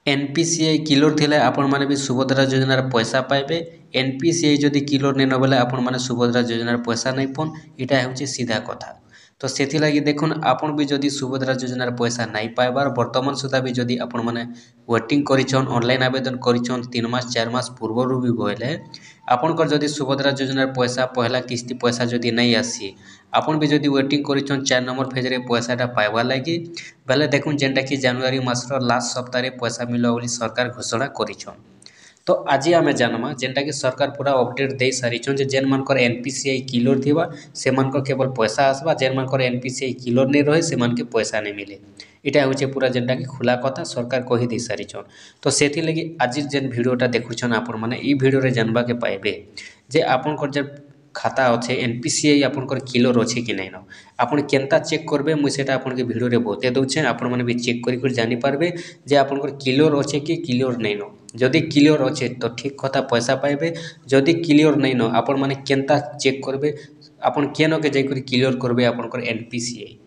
NPCI किलोर थिले आपण माने भी सुभद्रा योजनार पैसा पाइबे। एनपीसीआई जदि किलोर नहीं न बोले आपण माने सुभद्रा योजनार पैसा नहीं पन इटा होची सीधा कथा। तो सेथि लगी देखुन आपण भी जदि सुभद्रा योजनार पैसा नहीं पाइबार वर्तमान सुधा भी जदि आपण माने वेटिंग करिछन ऑनलाइन आवेदन करिछन 3 मास 4 मास पूर्वरु भी बोले आपनकर जदि सुभद्रा योजनार पैसा पहला किस्ती पैसा जदि नहीं आसी आपण भी जदि वेटिंग करिछन 4 नंबर फेज रे पैसाटा पाइबा लगी बेले देखुन जेनटा कि जनवरी मासर लास्ट सप्ताह रे पैसा मिलो बोली सरकार घोषणा करिछन। तो आज आम जानमा जेनटा कि सरकार पूरा अपडेट दे सारिछन जे जेन मानकर एनपीसीआई किलोर थिबा से मानकर केवल पैसा आसबा जेन मानकर एनपीसीआई किलोर नहीं रहे से मान के पैसा नहीं मिले। इटा होचे पूरा जेनटा कि खुला कथा सरकार कहि दे सारिछन। तो सेथि लगी आज जेन वीडियोटा देखुछन आपण माने ई वीडियो रे जानबा के पाइबे जे आपनकर जे खाता अच्छे एनपीसीआई आपनकर किलोर अच्छे कि नहीं न आपन केनता चेक करबे मुई सेटा आपन के वीडियो रे बते दउछे आपण माने भी चेक करि कर जानि पारबे जे आपनकर किलोर अच्छे कि किलोर नहीं न। जदि क्लियर अच्छे तो ठीक कथा पैसा पाइबे जदि क्लियर नहीं न आपण माने केनता चेक करबे आपण केन के जाई कर क्लियर करबे आपनकर एनपीसीआई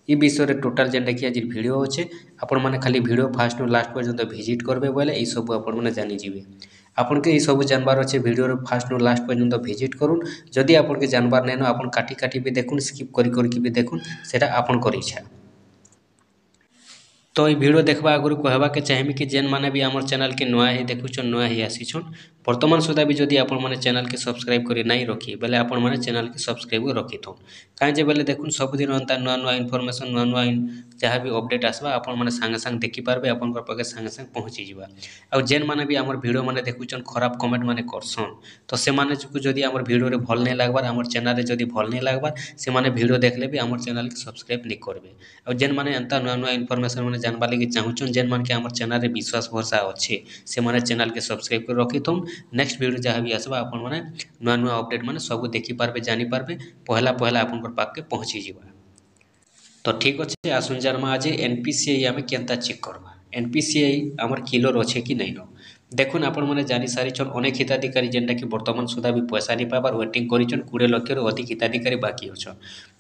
ई विषय रे टोटल जेनटा कि आज वीडियो अच्छे आपण माने खाली वीडियो फास्ट लास्ट पर्यंत विजिट करबे बोले ई सब आपण माने जानि जिवे। आपन के ई सब जानबार अच्छे वीडियो रे फास्ट लास्ट पर्यंत विजिट करूँ जदि आपन के जानबार नहीं न आपन काटी काटी भी देखुन स्किप करी करी भी देखुन सेटा आपन कर इच्छा। तो ये वीडियो देखबा आगु कहबा के चाहिए कि जेन माने भी आमर चैनल के नुआ ही देखुछन नुआ ही आसीछन वर्तमान सुधा भी जदि आपण माने चैनल के सब्सक्राइब करी नहीं रखी बेले आपण माने चैनल के सब्सक्राइब रखी थो कहीं जे बेले देखुन सब दिन अंता नुआ नुआ इनफॉरमेशन नुआ नुआ जहाँ भी अपडेट आसबा आपण माने संगे संग देखि पारबे आपण पाखे संगे संग पहुँची जिबा। आ जेन माने भी आमर वीडियो माने देखुछन खराब कमेंट माने करसन तो से माने जदि आमर वीडियो रे भल नहीं लागबार आमर चैनल रे जदि भल नहीं लागबार से माने वीडियो देखले भी आमर चैनल के सब्सक्राइब नहीं करबे। आ जेन माने अंता नुआ नुआ इनफॉरमेशन माने जानबा लगी चाहूछन जेन मान के आमर चैनल रे विश्वास भरोसा अच्छे से माने चैनल के सब्सक्राइब कर रखी तुम नेक्स्ट वीडियो जहाँ भी आसबा आपण माने नुआ नुआ अपडेट माने सब देखि पारबे जानि पारबे पहला पहला आपन पाक के पहुँची जिबा। तो ठीक अच्छे आसुन जानमा आज एनपीसीआई आमे केनता चेक करबा एनपीसीआई आमर किलोर अच्छे कि नहीं न देखुन आपण माने जानि सारिछन अनेक हिताधिकारी जेनटा कि वर्तमान सुधा भी पैसा नहीं पाबार वेटिंग करिछन 20 लाख रु अधिक हिताधिकारी बाकी अछन।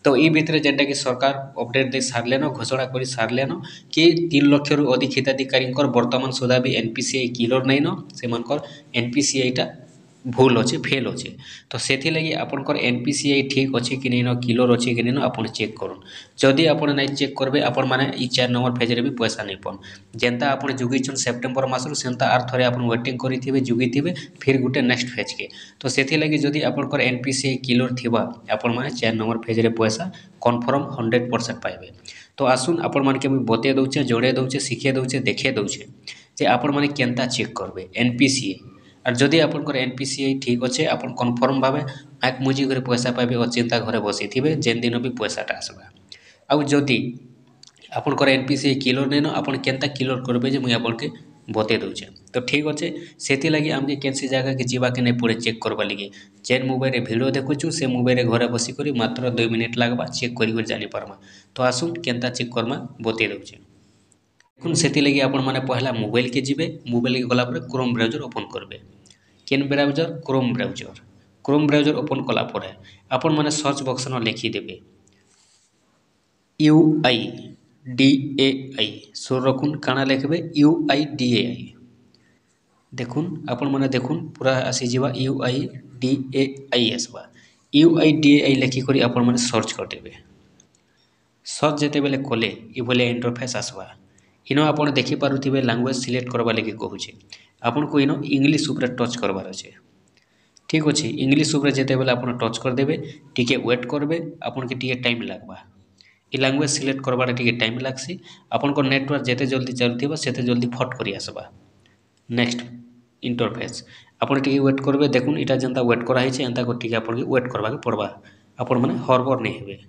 तो ई भितरे जेनटा कि सरकार अपडेट दे सारलेन घोषणा करि सारलेन कि 3 लाख रु अधिक हिताधिकारी वर्तमान सुधा भी एनपीसीआई किलोर नहीं न से मानकर एनपीसीआईटा भूल अच्छे फेल अच्छे। तो सेथि लगी आपनकर एनपीसीआई ठीक अच्छे कि नहीं न किलोर अच्छे कि नहीं न आपन चेक करूँ जदि आपन नहीं चेक करबे आपन माने ई 4 नंबर फेज रे भी पैसा नहीं पन जेनता आपन जुगिछन सेप्टेम्बर मासरु सेनता आर थरे आपन वेटिंग करिथिबे जुगिथिबे फिर गुटे नेक्स्ट फेज के। तो सेथि लगी जदि आपनकर एनपीसीआई किलोर थिबा आपन माने 4 नंबर फेज रे पैसा कन्फर्म 100% पाइबे। तो आसुन आपन मान के मुई बते दउछे जोड़े दउछे सिखे दउछे देखे दउछे जे आपन माने केनता चेक करबे एनपीसीआई और जदि आपनकर एनपीसीआई ठीक अच्छे आपन कन्फर्म भावे आँख मुजी कर पैसा पाइबे अचिंता घरे बसी थे जेन दिन भी पैसाटा आसबा। आउ जदि आपनकर एनपीसीआई किलोर नहीं न आपन केनता किलोर करबे जे मुई आपन के बते दउछे। तो ठीक अच्छे सेथि लगी आमके केनसी जगह के जीवा के नहीं पड़े चेक करबा लगी जेन मोबाइल रे वीडियो देखुछु से मोबाइल रे घरे बसी करी मात्र 2 मिनिट लागबा चेक करी जानि पारमा। तो आसुन केनता चेक करमा बते दउछे। देखुन सेथि लगी आपण माने पहला मोबाइल के जीवे मोबाइल के गला पर क्रोम ब्राउजर ओपन करबे केन ब्राउजर क्रोम ब्राउजर ओपन कला परे आपण माने सर्च बॉक्स न लिखि देबे UIDAI सुर रखुन काना लिखबे UIDAI देखुन आपण माने देखुन पूरा आसी जीवा UIDAI आसबा UIDAI लिखि करी आपण माने सर्च कर देबे। सर्च जेते बेले कोले ई बोले इंटरफेस आसबा इनो आपण देखि पारुथिबे लैंग्वेज सिलेक्ट करबा लगी कहूचे आपण को इनो इंग्लिश ऊपर टच करबार अछि। ठीक अच्छे इंग्लिश ऊपर जेते बेले आपण टच कर देबे टिके वेट करबे आपण के टिके टाइम लागबा ई लैंग्वेज सिलेक्ट करबार टिके टाइम लागसी आपण को नेटवर्क जेते जल्दी चलथिबा सेते जल्दी फट करी आसबा। नेक्स्ट इंटरफेस आपण टिके वेट करबे देखुन इटा जनता वेट करा हिचे एंता को टिके आपण के वेट करबा के पड़बा आपण माने हरबर नहीं हेबे।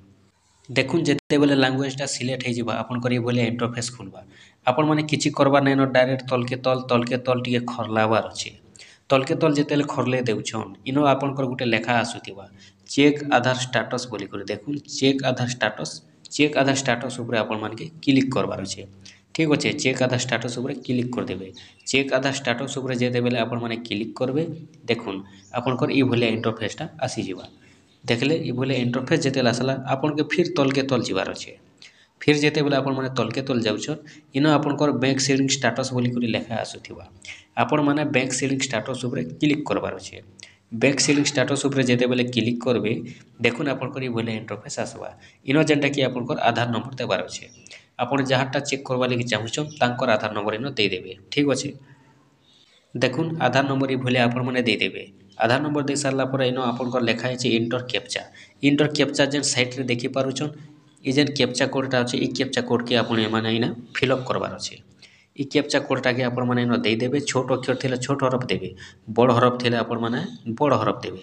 देखुन जेते बेले लैंग्वेजटा सिलेक्ट हो जिबा आपण करी बोले इंटरफेस खुलबा आपण माने किछि करबा नै न डायरेक्ट तल के तल टिके खरलाबार अछि तल के तल जेते खरले देउछन इनो आपण कर गुटे लेखा आसुथिबा चेक आधार स्टेटस बोली कर देखुन चेक आधार स्टेटस ऊपर आपण मान के क्लिक करबार अछि। ठीक अच्छे चेक आधार स्टेटस ऊपर क्लिक कर देबे चेक आधार स्टेटस ऊपर जेते बेले आपण माने क्लिक करबे देखुन आपण कर ई भले इंटरफेसटा आसी जिबा देखले ई भले इंटरफेस जेते आसला आपण के फिर तल के तल जीवार अच्छे। फिर जिते बेले आपण मैंने तलके तल जाऊन इन आपंकर बैंक सेविंग स्टाटस बोलिक लेखा आसूा आपण मैंने बैंक सेविंग स्टाटस उपर क्लिक करवार अच्छे बैंक सेविंग स्टाटस उपर जिते बेले क्लिक करेंगे देखुन आपंकर ये इंटरफेस आसवा इन जेनटा कि आपंकर आधार नंबर देवार अच्छे आपड़ जहाँटा चेक करवा लगे चाहून तांकर आधार नंबर इन देदेवे ठीक अच्छे देखुन आधार नंबर ये आपण मैंने देदेवे आधार नंबर दे सारापर इन आपंकर लिखाई इंटर कैप्चा जेन साइट्रे देखिपारुन ये जेन कैप्चा कोडटा अच्छे ये कैप्चा कोड के आप इना फिलअप करवार अच्छे ये कैप्चा कोडटा के आपण मैंने इन देदेवे छोट अक्षर थे छोट हरफ देवे बड़ हरफ थे आपण मैंने बड़ हरफ देवे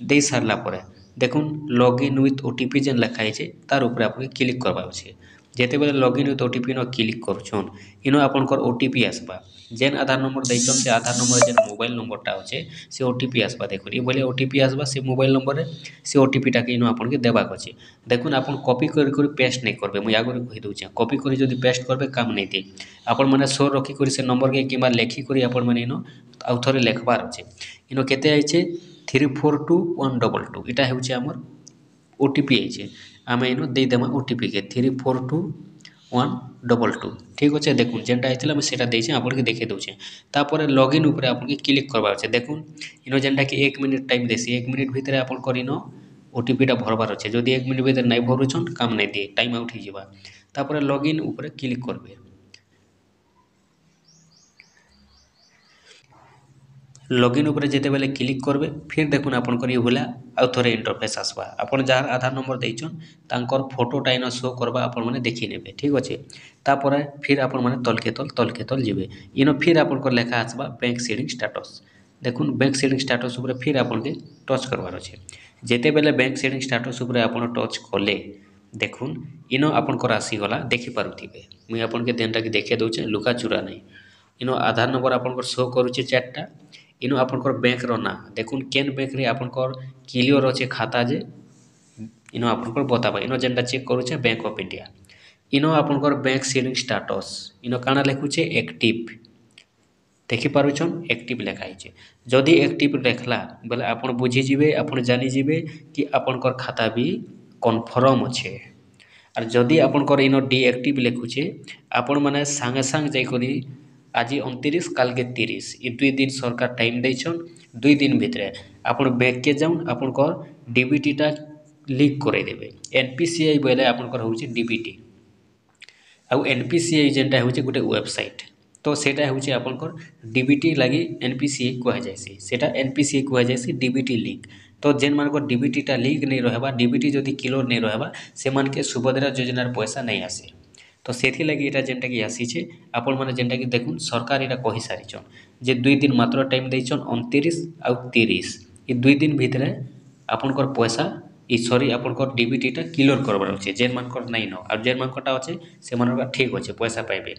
दे सारापर देखुन लॉगिन विथ ओटीपी जेन लिखाई तार उपरे आपको क्लिक करवार अच्छे जिते बेले login with OTP in click करुन इन आपंकर ओटीपी आसवा जेन आधार नंबर देन से आधार नंबर जेन मोबाइल नंबरटा अच्छे से ओटीपी आसवा देखुन ये बोले ओटीपी आसवा से मोबाइल नंबर से ओटीपीटा के इन आपन देवाक अच्छे देखुन आप कॉपी कर पेस्ट नहीं करेंगे मुझे आगे कहीदे कॉपी कर जो पेस्ट करेंगे काम नहीं दिए आपण मैंने शो रखिक से नंबर के कि लेखिक आपण मैंने इन आउ थे लेखबार अच्छे इन केते आइए 342122 यहाँ हूँ आमर ओटीपी आइए आम इन देदेमा ओटीपी के 342122 ठीक अच्छे देखुन जेनटा होता से आपके देखे दूचे तापर लॉगिन उपरे आपन क्लिक करवार अच्छे देखुन इन जेनटा कि 1 मिनिट टाइम देसी 1 मिनिट भितर आपन इन ओटीपीटा भरबार अच्छे जदि 1 मिनिट भितर नहीं भरुछन काम नहीं दिए टाइम आउट हो तापर लॉगिन उपरे क्लिक करबे लॉगिन उपरे जिते बेले क्लिक करबे फिर देखुन आपनकर ये भूला आउ थे इंटरफेस आसवा आपन जहाँ आधार नंबर देचन तांकर फोटोटा इन शो करवा आपण मैंने देखी नेबे ठीक अच्छे तापर फिर आपण मैंने तलके तल जीवे इन फिर आपनकर लेखा आसवा बैंक सेविंग स्टाटस देखुन बैंक सेविंग स्टाटस उपरे फिर आपन के टच करवार अच्छे जिते बेले बैंक सेविंग स्टाटस उपरे आपण टच कले देखुन इन आपनकर आसीगला देखिपारे मुझे आपन के देनटा कि देखे दूचे लुका चुरा नहीं इन आधार नंबर आपनकर शो करुचे 4टा इन आपनकर बैंक ना देखुन केन बैंक रे आपनकर क्लियर अच्छे खाता जे इन आपनकर बताबा इन जेनटा चेक करुचे बैंक ऑफ इंडिया इन आपनकर बैंक सेविंग स्टाटस इन काना लिखुचे एक्टिव देखिपारुन एक्टिव लिखाई जदि एक्टिव लिखला बोले आप बुझीजे आप जानीजे कि आपनकर खाता भी कन्फर्म अच्छे और जदि आपनकर इन डीएक्टिव लिखुचे आपण मैंने सांगे सांग जाकरी आज 29 काल के 30 ये 2 दिन सरकार टाइम देछन 2 दिन भितर आपण बैंक के जाऊन आपनकर डीबीटीटा लिंक कर देवे एनपीसीआई बोले आपनकर होउचे डीबीटी आउ एनपीसीआई जेनटा होउचे गोटे वेबसाइट तो सेटा होउचे आपनकर डीबीटी लगी एनपीसीआई कह जायसी सेटा एनपीसीआई कह जायसी डीबीटी लिंक तो जेन मानकर डीबीटीटा लिंक नहीं रहबा डीबीटी जदि क्लियर नहीं रहबा से मान के सुभद्रा योजनार पैसा नहीं आसे तो से लगी यहाँ जेनटा कि आसीचे आपण मैंने जेनटा कि देखुन सरकार यहाँ कही सारीचन जे 2 दिन मात्र टाइम देचन 29 आउ 30 ये 2 दिन भितर आपनकर पैसा सरी आपनकर डीबीटीटा क्लियर करवार अच्छे जेन मानकर नहीं न और जेन मानकटा अच्छे से मानकर ठीक अच्छे पैसा पाइबे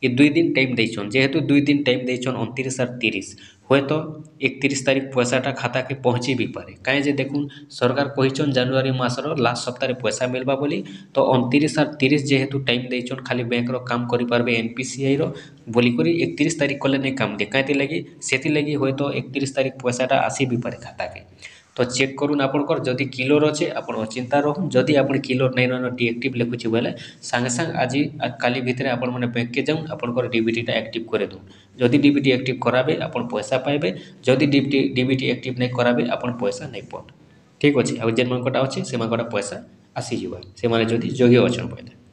ये 2 दिन टाइम देचन जेहेतु 2 दिन टाइम देचन 29 और 30 हे तो 31 तारीख पैसाटा खाता के पहुँची भी पारे कहीं जे देखुन सरकार कहीचन जनवरी मासर लास्ट सप्ताह पैसा मिलवा बोली तो 29 और 30 जेहेतु टाइम देचन खाली बैंक रो काम करि पारबे एनपीसीआई रो बोलिक 31 तारीख कले नहीं काम दे कहीं लगी से लगी हे तो 31 तारीख पैसाटा आसी भी पारे खाता के तो चेक करूँ आपनकर जदि क्लियर अच्छे आप चिंता रहूँ जदि आप क्लियर नहीं रहन डीएक्टिव लिखुचे बोले सांगे सांग आज काली भितर आपण मैंने बैंक के जाऊन आपनकर डीबीटीटा एक्टिव करे दूँ जदि डीबीटी एक्टिव कराबे आपन पैसा पाइबे जदि डीबीटी एक्टिव नहीं कराबे आपन पैसा नहीं पान ठीक अच्छे आ जेन मानकटा अच्छे से मानकटा पैसा आसीजा से माने जदि जोग्य अच्छा पहले